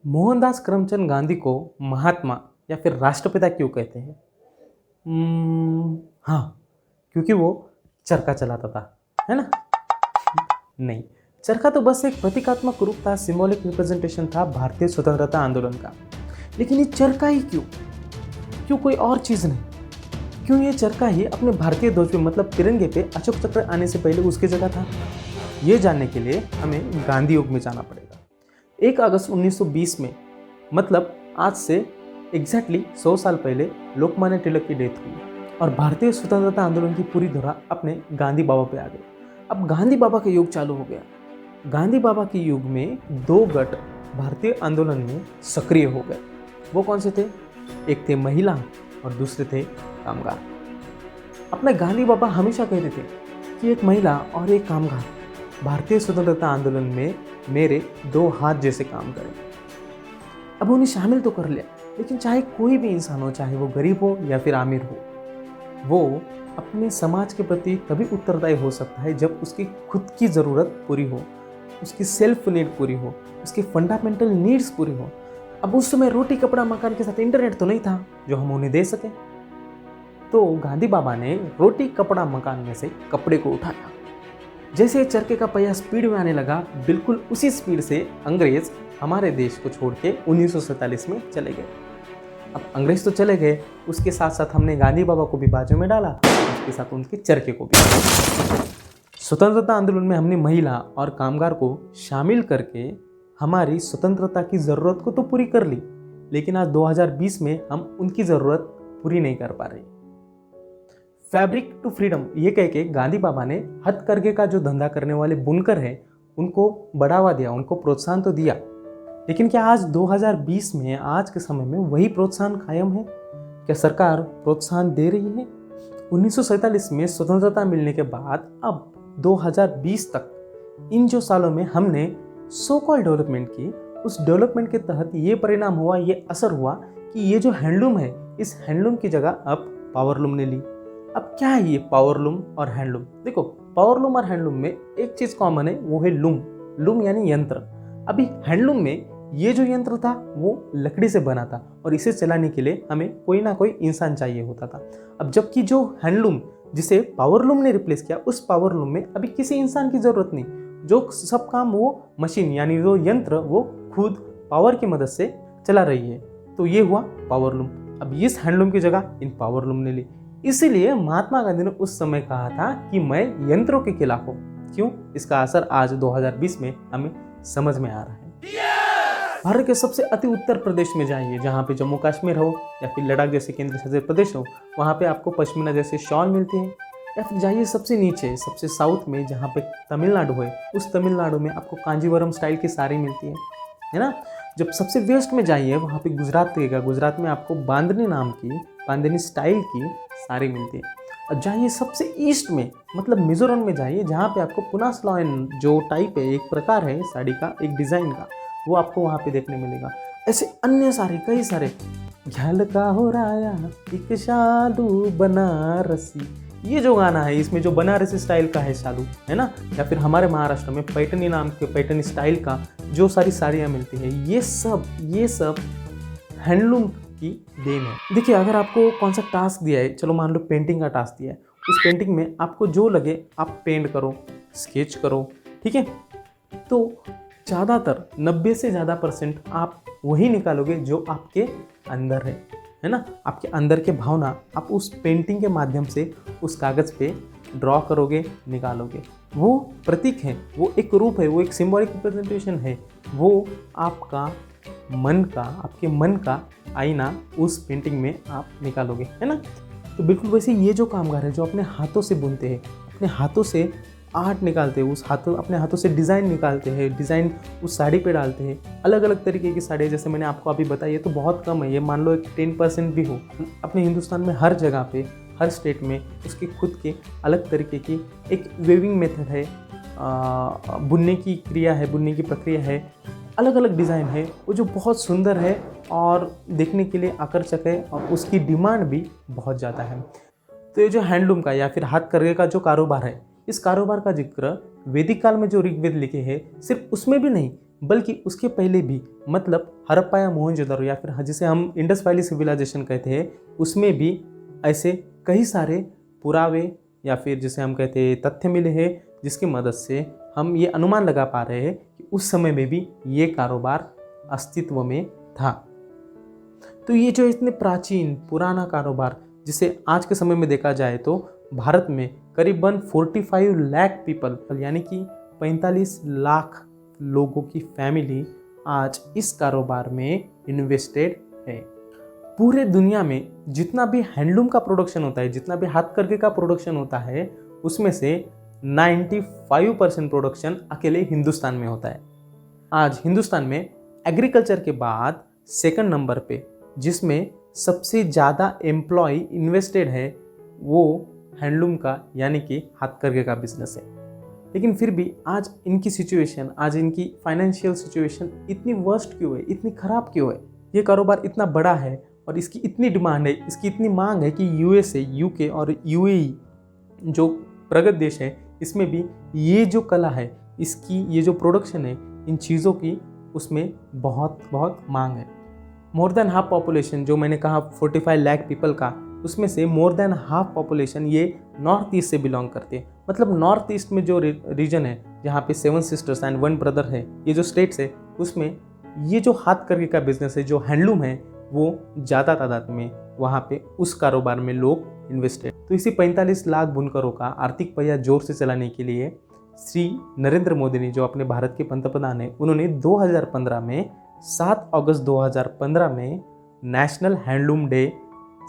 मोहनदास करमचंद गांधी को महात्मा या फिर राष्ट्रपिता क्यों कहते हैं? हाँ, क्योंकि वो चरखा चलाता था, है ना? नहीं, चरखा तो बस एक प्रतीकात्मक रूप था, सिंबॉलिक रिप्रेजेंटेशन था भारतीय स्वतंत्रता आंदोलन का। लेकिन ये चरखा ही क्यों? क्यों कोई और चीज़ नहीं? क्यों ये चरखा ही अपने भारतीय ध्वज पे मतलब तिरंगे पे अशोक चक्र आने से पहले उसकी जगह था? ये जानने के लिए हमें गांधी युग में जाना पड़ेगा। 1 अगस्त 1920 में, मतलब आज से एग्जैक्टली 100 साल पहले लोकमान्य तिलक की डेथ हुई और भारतीय स्वतंत्रता आंदोलन की पूरी धुरा अपने गांधी बाबा पे आ गई। अब गांधी बाबा का युग चालू हो गया। गांधी बाबा के युग में 2 गट भारतीय आंदोलन में सक्रिय हो गए। वो कौन से थे? एक थे महिला और दूसरे थे कामगार। अपने गांधी बाबा हमेशा कहते थे कि एक महिला और एक कामगार भारतीय स्वतंत्रता आंदोलन में मेरे 2 हाथ जैसे काम करें। अब उन्हें शामिल तो कर लिया, लेकिन चाहे कोई भी इंसान हो, चाहे वो गरीब हो या फिर अमीर हो, वो अपने समाज के प्रति तभी उत्तरदायी हो सकता है जब उसकी खुद की ज़रूरत पूरी हो, उसकी सेल्फ नीड पूरी हो, उसकी फंडामेंटल नीड्स पूरी हो। अब उस समय रोटी कपड़ा मकान के साथ इंटरनेट तो नहीं था जो हम उन्हें दे सकें। तो गांधी बाबा ने रोटी कपड़ा मकान में से कपड़े को उठाया। जैसे चरखे का पहिया स्पीड में आने लगा, बिल्कुल उसी स्पीड से अंग्रेज हमारे देश को छोड़ के 1947 में चले गए। अब अंग्रेज तो चले गए, उसके साथ साथ हमने गांधी बाबा को भी बाजू में डाला, उसके साथ उनके चरखे को भी। स्वतंत्रता आंदोलन में हमने महिला और कामगार को शामिल करके हमारी स्वतंत्रता की ज़रूरत को तो पूरी कर ली, लेकिन आज 2020 में हम उनकी ज़रूरत पूरी नहीं कर पा रहे। फैब्रिक टू फ्रीडम ये कह के गांधी बाबा ने हथकरघे का जो धंधा करने वाले बुनकर हैं उनको बढ़ावा दिया, उनको प्रोत्साहन तो दिया। लेकिन क्या आज 2020 में, आज के समय में वही प्रोत्साहन कायम है? क्या सरकार प्रोत्साहन दे रही है? 1947 में स्वतंत्रता मिलने के बाद अब 2020 तक इन जो सालों में हमने सो कॉल डेवलपमेंट की, उस डेवलपमेंट के तहत ये परिणाम हुआ, ये असर हुआ कि ये जो हैंडलूम है, इस हैंडलूम की जगह अब पावरलूम ने ली। अब क्या है ये पावरलूम और हैंडलूम? देखो, पावरलूम और हैंडलूम में एक चीज़ कॉमन है, वो है लूम। लूम यानी यंत्र। अभी हैंडलूम में ये जो यंत्र था वो लकड़ी से बना था और इसे चलाने के लिए हमें कोई ना कोई इंसान चाहिए होता था। अब जबकि जो हैंडलूम जिसे पावरलूम ने रिप्लेस किया, उस पावरलूम में अभी किसी इंसान की ज़रूरत नहीं, जो सब काम वो मशीन यानी जो यंत्र वो खुद पावर की मदद से चला रही है। तो ये हुआ पावरलूम। अब इस हैंडलूम की जगह इन पावरलूम ने ली। इसीलिए महात्मा गांधी ने उस समय कहा था कि मैं यंत्रों के खिलाफ हूं। क्यों? इसका असर आज 2020 में हमें समझ में आ रहा है। भारत के सबसे अति उत्तर प्रदेश में जाइए, जहाँ पे जम्मू कश्मीर हो या फिर लद्दाख जैसे केंद्र शासित प्रदेश हो, वहाँ पे आपको पश्मीना जैसे शॉल मिलती है। या फिर जाइए सबसे नीचे, सबसे साउथ में, जहाँ पे तमिलनाडु है, उस तमिलनाडु में आपको कांजीवरम स्टाइल की साड़ी मिलती है ना। जब सबसे वेस्ट में जाइए, वहाँ पे गुजरात रहेगा, गुजरात में आपको बांधनी नाम की, बांधनी स्टाइल की साड़ी मिलती है। और जाइए सबसे ईस्ट में, मतलब मिजोरम में जाइए, जहाँ पे आपको पुनासलॉयन जो टाइप है, एक प्रकार है साड़ी का, एक डिज़ाइन का, वो आपको वहाँ पे देखने मिलेगा। ऐसे अन्य सारे कई सारे, झल का हो राया एक शालू बनारसी, ये जो गाना है इसमें जो बनारसी स्टाइल का है शालू, है ना। या फिर हमारे महाराष्ट्र में पैठनी नाम के पैठनी स्टाइल का जो सारी साड़ियाँ मिलती हैं, ये सब हैंडलूम की देन है। देखिए, अगर आपको कौन सा टास्क दिया है, चलो मान लो पेंटिंग का टास्क दिया है, उस पेंटिंग में आपको जो लगे आप पेंट करो, स्केच करो, ठीक है। तो ज़्यादातर 90 से ज़्यादा % आप वही निकालोगे जो आपके अंदर है ना। आपके अंदर के भावना आप उस पेंटिंग के माध्यम से उस कागज़ पे ड्रॉ करोगे, निकालोगे। वो प्रतीक है, वो एक रूप है, वो एक सिंबॉलिक रिप्रेजेंटेशन है, वो आपका मन का, आपके मन का आईना उस पेंटिंग में आप निकालोगे, है ना। तो बिल्कुल वैसे ये जो कामगार है, जो अपने हाथों से बुनते हैं, अपने हाथों से आर्ट निकालते हैं, अपने हाथों से डिज़ाइन निकालते हैं, डिज़ाइन उस साड़ी पे डालते हैं। अलग अलग तरीके की साड़ी, जैसे मैंने आपको अभी बताई, ये तो बहुत कम है, ये मान लो एक 10% भी हो। अपने हिंदुस्तान में हर जगह पे, हर स्टेट में उसकी खुद के अलग तरीके की एक वेविंग मेथड है, बुनने की क्रिया है, बुनने की प्रक्रिया है, अलग अलग डिज़ाइन है, वो जो बहुत सुंदर है और देखने के लिए आकर्षक है और उसकी डिमांड भी बहुत ज़्यादा है। तो ये जो हैंडलूम का या फिर हाथ करघे का जो कारोबार है, इस कारोबार का जिक्र वैदिक काल में जो ऋग्वेद लिखे हैं, सिर्फ उसमें भी नहीं बल्कि उसके पहले भी, मतलब हड़प्पा या मोहनजोदड़ो या फिर जिसे हम इंडस वैली सिविलाइजेशन कहते हैं, उसमें भी ऐसे कई सारे पुरावे या फिर जिसे हम कहते हैं तथ्य मिले हैं, जिसकी मदद से हम ये अनुमान लगा पा रहे हैं कि उस समय में भी ये कारोबार अस्तित्व में था। तो ये जो इतने प्राचीन पुराना कारोबार, जिसे आज के समय में देखा जाए तो भारत में करीबन 45 लाख पीपल यानी कि 45 लाख लोगों की फैमिली आज इस कारोबार में इन्वेस्टेड है। पूरे दुनिया में जितना भी हैंडलूम का प्रोडक्शन होता है, जितना भी हाथकरघे का प्रोडक्शन होता है, उसमें से 95% प्रोडक्शन अकेले हिंदुस्तान में होता है। आज हिंदुस्तान में एग्रीकल्चर के बाद सेकंड नंबर पे जिसमें सबसे ज़्यादा एम्प्लॉय इन्वेस्टेड है, वो हैंडलूम का यानी कि हाथकरघे का बिजनेस है। लेकिन फिर भी आज इनकी सिचुएशन, आज इनकी फाइनेंशियल सिचुएशन इतनी वर्स्ट क्यों है, इतनी ख़राब क्यों है? ये कारोबार इतना बड़ा है और इसकी इतनी डिमांड है, इसकी इतनी मांग है कि यूएसए, यूके और यूएई जो प्रगत देश है, इसमें भी ये जो कला है, इसकी ये जो प्रोडक्शन है, इन चीज़ों की उसमें बहुत बहुत मांग है। मोर देन हाफ पॉपुलेशन, जो मैंने कहा 45 लाख पीपल का, उसमें से मोर देन हाफ पॉपुलेशन ये नॉर्थ ईस्ट से बिलोंग करते हैं। मतलब नॉर्थ ईस्ट में जो रीजन है, जहाँ पे 7 सिस्टर्स एंड 1 ब्रदर है, ये जो स्टेट्स है, उसमें ये जो हाथकरघे का बिजनेस है, जो हैंडलूम है, वो ज़्यादा तादाद में वहाँ पे उस कारोबार में लोग इन्वेस्टेड। तो इसी 45 लाख बुनकरों का आर्थिक पहिया जोर से चलाने के लिए श्री नरेंद्र मोदी ने, जो अपने भारत के पंतप्रधान हैं, उन्होंने 2015 में 7 अगस्त 2015 में नेशनल हैंडलूम डे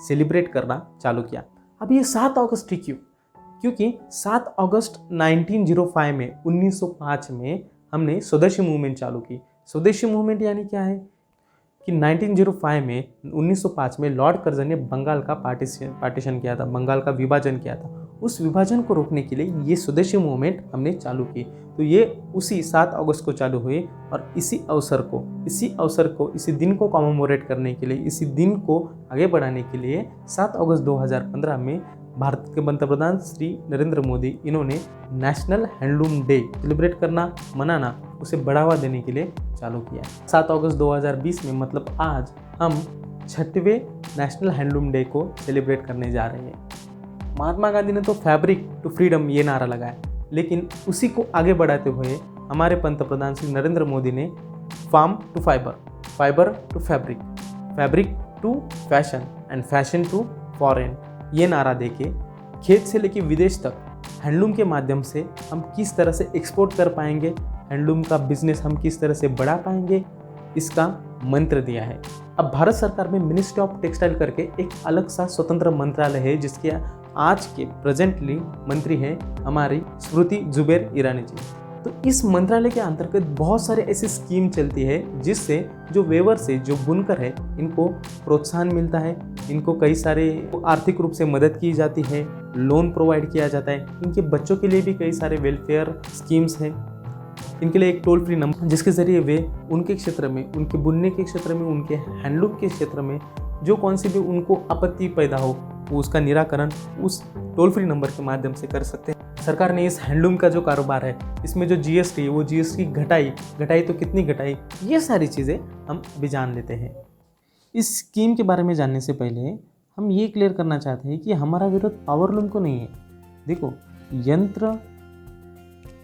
सेलिब्रेट करना चालू किया। अब ये 7 अगस्त ही क्यों? क्योंकि 7 अगस्त 1905 में हमने स्वदेशी मूवमेंट चालू की। स्वदेशी मूवमेंट यानी क्या है कि 1905 में लॉर्ड कर्जन ने बंगाल का पार्टीशन किया था, बंगाल का विभाजन किया था। उस विभाजन को रोकने के लिए ये स्वदेशी मूवमेंट हमने चालू की। तो ये उसी 7 अगस्त को चालू हुई और इसी दिन को कॉमेमोरेट करने के लिए, इसी दिन को आगे बढ़ाने के लिए 7 अगस्त 2015 में भारत के पंतप्रधान श्री नरेंद्र मोदी, इन्होंने नेशनल हैंडलूम डे सेलिब्रेट करना, मनाना, उसे बढ़ावा देने के लिए चालू किया। 7 अगस्त 2020 में, मतलब आज, हम 6वें नेशनल हैंडलूम डे को सेलिब्रेट करने जा रहे हैं। महात्मा गांधी ने तो फैब्रिक टू फ्रीडम ये नारा लगाया, लेकिन उसी को आगे बढ़ाते हुए हमारे पंतप्रधान श्री नरेंद्र मोदी ने farm to fibre, fibre to fabric, fabric to fashion and fashion to foreign ये नारा देके खेत से लेकर विदेश तक हैंडलूम के माध्यम से हम किस तरह से एक्सपोर्ट कर पाएंगे, हैंडलूम का बिजनेस हम किस तरह से बढ़ा पाएंगे, इसका मंत्र दिया है। अब भारत सरकार में मिनिस्ट्री ऑफ टेक्सटाइल करके एक अलग सा स्वतंत्र मंत्रालय है, जिसके आज के प्रेजेंटली मंत्री हैं हमारी स्मृति जुबैर ईरानी जी। तो इस मंत्रालय के अंतर्गत बहुत सारे ऐसी स्कीम चलती है, जिससे जो वेवर से, जो बुनकर है, इनको प्रोत्साहन मिलता है, इनको कई सारे आर्थिक रूप से मदद की जाती है, लोन प्रोवाइड किया जाता है। इनके बच्चों के लिए भी कई सारे वेलफेयर स्कीम्स हैं। इनके लिए एक टोल फ्री नंबर, जिसके ज़रिए वे उनके क्षेत्र में, उनके बुनने के क्षेत्र में, उनके हैंडलूम के क्षेत्र में जो कौन सी भी उनको आपत्ति पैदा हो, वो उसका निराकरण उस टोल फ्री नंबर के माध्यम से कर सकते हैं। सरकार ने इस हैंडलूम का जो कारोबार है, इसमें जो जीएसटी है, वो जीएसटी घटाई तो कितनी घटाई, ये सारी चीज़ें हम अभी जान लेते हैं। इस स्कीम के बारे में जानने से पहले हम ये क्लियर करना चाहते हैं कि हमारा विरोध पावरलूम को नहीं है। देखो, यंत्र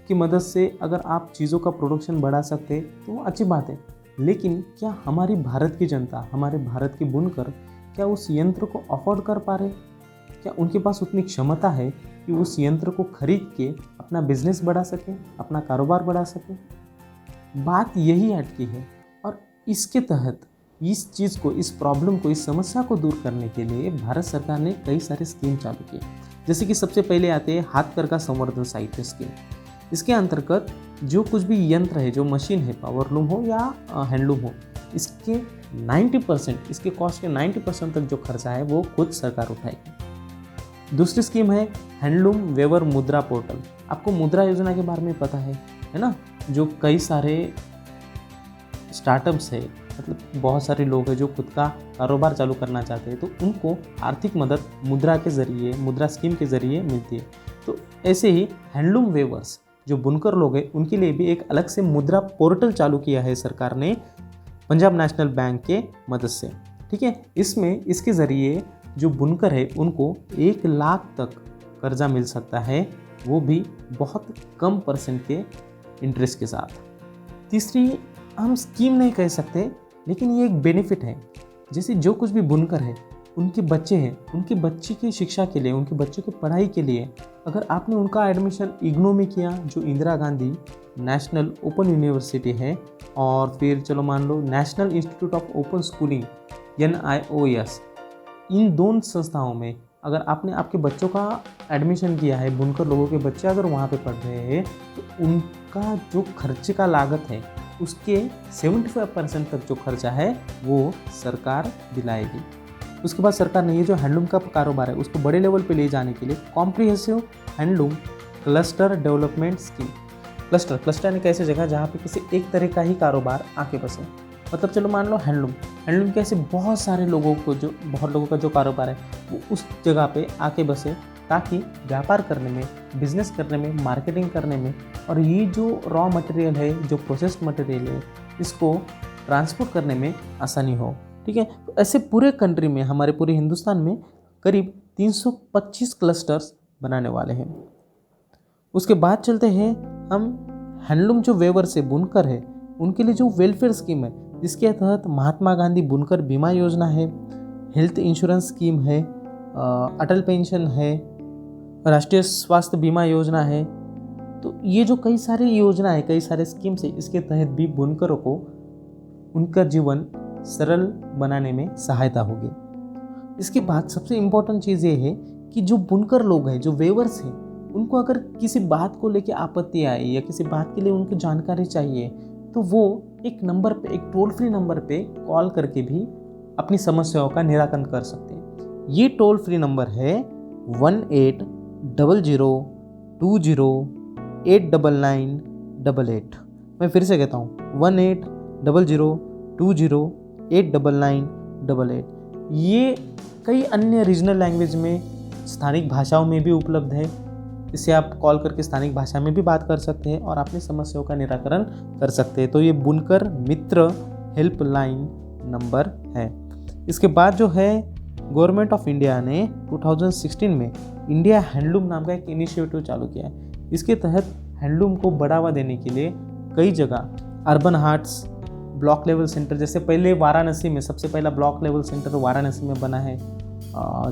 की मदद से अगर आप चीज़ों का प्रोडक्शन बढ़ा सकते हैं तो वो अच्छी बात है, लेकिन क्या हमारी भारत की जनता, हमारे भारत के बुनकर क्या उस यंत्र को अफोर्ड कर पा रहे? क्या उनके पास उतनी क्षमता है कि उस यंत्र को खरीद के अपना बिजनेस बढ़ा सके, अपना कारोबार बढ़ा सके? बात यही अटकी है। और इसके तहत इस चीज़ को, इस प्रॉब्लम को, इस समस्या को दूर करने के लिए भारत सरकार ने कई सारे स्कीम चालू किए। जैसे कि सबसे पहले आते हैं हाथकरघा संवर्धन साहित्य स्कीम। इसके अंतर्गत जो कुछ भी यंत्र है, जो मशीन है, पावरलूम हो या हैंडलूम हो, इसके 90%, इसके कॉस्ट के 90% तक जो खर्चा है वो खुद सरकार उठाएगी। दूसरी स्कीम है हैंडलूम वेवर मुद्रा पोर्टल। आपको मुद्रा योजना के बारे में पता है ना? जो कई सारे स्टार्टअप्स है, मतलब बहुत सारे लोग हैं जो खुद का कारोबार चालू करना चाहते हैं, तो उनको आर्थिक मदद मुद्रा के ज़रिए, मुद्रा स्कीम के ज़रिए मिलती है। तो ऐसे ही हैंडलूम वेवर्स जो बुनकर लोग हैं उनके लिए भी एक अलग से मुद्रा पोर्टल चालू किया है सरकार ने पंजाब नेशनल बैंक के मदद से। ठीक है, इसमें इसके ज़रिए जो बुनकर है उनको 1 लाख तक कर्जा मिल सकता है, वो भी बहुत कम परसेंट के इंटरेस्ट के साथ। तीसरी हम स्कीम नहीं कह सकते, लेकिन ये एक बेनिफिट है। जैसे जो कुछ भी बुनकर है, उनके बच्चे हैं, उनके बच्चे की शिक्षा के लिए, उनके बच्चे की पढ़ाई के लिए अगर आपने उनका एडमिशन इग्नू में किया, जो Indira Gandhi national open university है, और फिर चलो मान लो national institute of open schooling NIOS, इन दोनों संस्थाओं में अगर आपने आपके बच्चों का एडमिशन किया है, बुनकर लोगों के बच्चे अगर वहाँ पे पढ़ रहे हैं, तो उनका जो खर्चे का लागत है उसके 75% तक जो खर्चा है वो सरकार दिलाएगी। उसके बाद सरकार ने ये जो हैंडलूम का कारोबार है उसको बड़े लेवल पे ले जाने के लिए comprehensive handloom cluster development scheme. Cluster यानी कैसे जगह जहाँ पे किसी एक तरह का ही कारोबार आके बसे। मतलब चलो मान लो हैंडलूम के ऐसे बहुत लोगों का जो कारोबार है वो उस जगह पे आके बसे, ताकि व्यापार करने में, बिजनेस करने में, मार्केटिंग करने में, और ये जो रॉ मटेरियल है, जो प्रोसेस्ड मटेरियल है, इसको ट्रांसपोर्ट करने में आसानी हो। ठीक है, तो ऐसे पूरे कंट्री में, हमारे पूरे हिंदुस्तान में करीब 325 क्लस्टर्स बनाने वाले हैं। उसके बाद चलते हैं हम हैंडलूम जो वेवर से बुनकर है उनके लिए जो वेलफेयर स्कीम है, जिसके तहत महात्मा गांधी बुनकर बीमा योजना है, हेल्थ इंश्योरेंस स्कीम है, अटल पेंशन है, राष्ट्रीय स्वास्थ्य बीमा योजना है। तो ये जो कई सारी योजना है, कई सारे स्कीम्स है, इसके तहत भी बुनकरों को उनका जीवन सरल बनाने में सहायता होगी। इसके बाद सबसे इम्पोर्टेंट चीज़ ये है कि जो बुनकर लोग हैं, जो वेवर्स हैं, उनको अगर किसी बात को लेकर आपत्ति आए या किसी बात के लिए उनको जानकारी चाहिए, तो वो एक नंबर पे, एक टोल फ्री नंबर पे कॉल करके भी अपनी समस्याओं का निराकरण कर सकते हैं। ये टोल फ्री नंबर है 1800208988। मैं फिर से कहता हूँ 1800208988। ये कई अन्य रीजनल लैंग्वेज में, स्थानिक भाषाओं में भी उपलब्ध है। इसे आप कॉल करके स्थानिक भाषा में भी बात कर सकते हैं और अपनी समस्याओं का निराकरण कर सकते हैं। तो ये बुनकर मित्र हेल्पलाइन नंबर है। इसके बाद जो है, गवर्नमेंट ऑफ इंडिया ने 2016 में इंडिया हैंडलूम नाम का एक इनिशिएटिव चालू किया है। इसके तहत हैंडलूम को बढ़ावा देने के लिए कई जगह urban hearts, block level centre, जैसे पहले वाराणसी में सबसे पहला ब्लॉक लेवल सेंटर वाराणसी में बना है,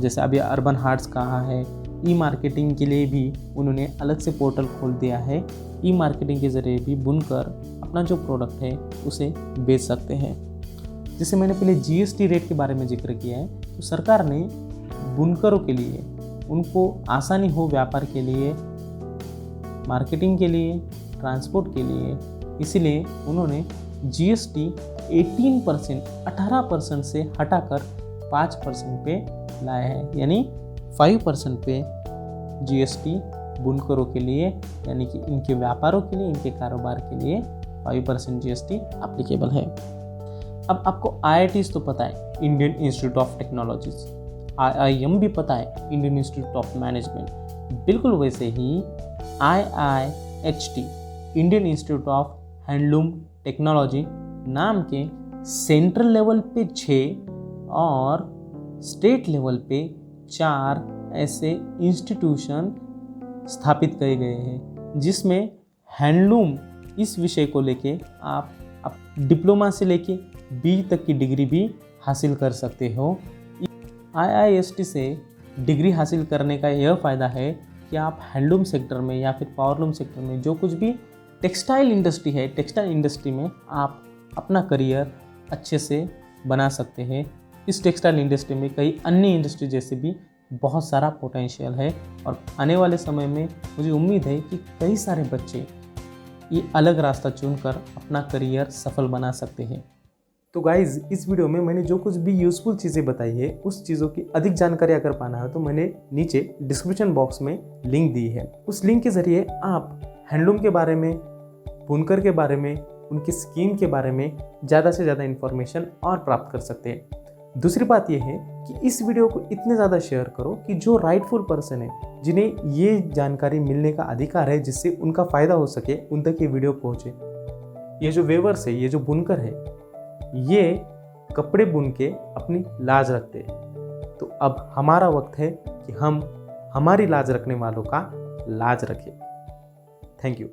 जैसे अभी अर्बन हार्ट्स कहाँ है। ई मार्केटिंग के लिए भी उन्होंने अलग से पोर्टल खोल दिया है। ई मार्केटिंग के ज़रिए भी बुनकर अपना जो प्रोडक्ट है उसे बेच सकते हैं। जैसे मैंने पहले GST रेट के बारे में जिक्र किया है, तो सरकार ने बुनकरों के लिए, उनको आसानी हो व्यापार के लिए, मार्केटिंग के लिए, ट्रांसपोर्ट के लिए, इसीलिए उन्होंने GST 18% से हटाकर 5% पे लाया है। यानी 5% पे GST बुनकरों के लिए, यानी कि इनके व्यापारों के लिए, इनके कारोबार के लिए 5% GST एप्लीकेबल है। अब आपको IITs तो पता है, Indian institute of technologies, IIM भी पता है, इंडियन इंस्टीट्यूट ऑफ मैनेजमेंट। बिल्कुल वैसे ही IIHT, Indian institute of handloom technology नाम के सेंट्रल लेवल पे 6 और स्टेट लेवल पे 4 ऐसे इंस्टीट्यूशन स्थापित किए गए हैं, जिसमें हैंडलूम इस विषय को लेके आप डिप्लोमा से लेके BE तक की डिग्री भी हासिल कर सकते हो। IIST से डिग्री हासिल करने का यह फ़ायदा है कि आप हैंडलूम सेक्टर में या फिर पावरलूम सेक्टर में, जो कुछ भी टेक्सटाइल इंडस्ट्री है, टेक्सटाइल इंडस्ट्री में आप अपना करियर अच्छे से बना सकते हैं। इस टेक्सटाइल इंडस्ट्री में कई अन्य इंडस्ट्री जैसे भी बहुत सारा पोटेंशियल है, और आने वाले समय में मुझे उम्मीद है कि कई सारे बच्चे ये अलग रास्ता चुनकर अपना करियर सफल बना सकते हैं। तो गाइज़, इस वीडियो में मैंने जो कुछ भी यूज़फुल चीज़ें बताई है, उस चीज़ों की अधिक जानकारी अगर पाना है तो मैंने नीचे डिस्क्रिप्शन बॉक्स में लिंक दी है। उस लिंक के ज़रिए आप हैंडलूम के बारे में, बुनकर के बारे में, उनकी स्कीम के बारे में ज़्यादा से ज़्यादा इन्फॉर्मेशन और प्राप्त कर सकते हैं। दूसरी बात यह है कि इस वीडियो को इतने ज़्यादा शेयर करो कि जो राइटफुल पर्सन है, जिन्हें ये जानकारी मिलने का अधिकार है, जिससे उनका फ़ायदा हो सके, उन तक ये वीडियो पहुँचे। ये जो वेवर्स है, ये जो बुनकर है, ये कपड़े बुन के अपनी लाज रखते हैं। तो अब हमारा वक्त है कि हम हमारी लाज रखने वालों का लाज रखें। Thank you.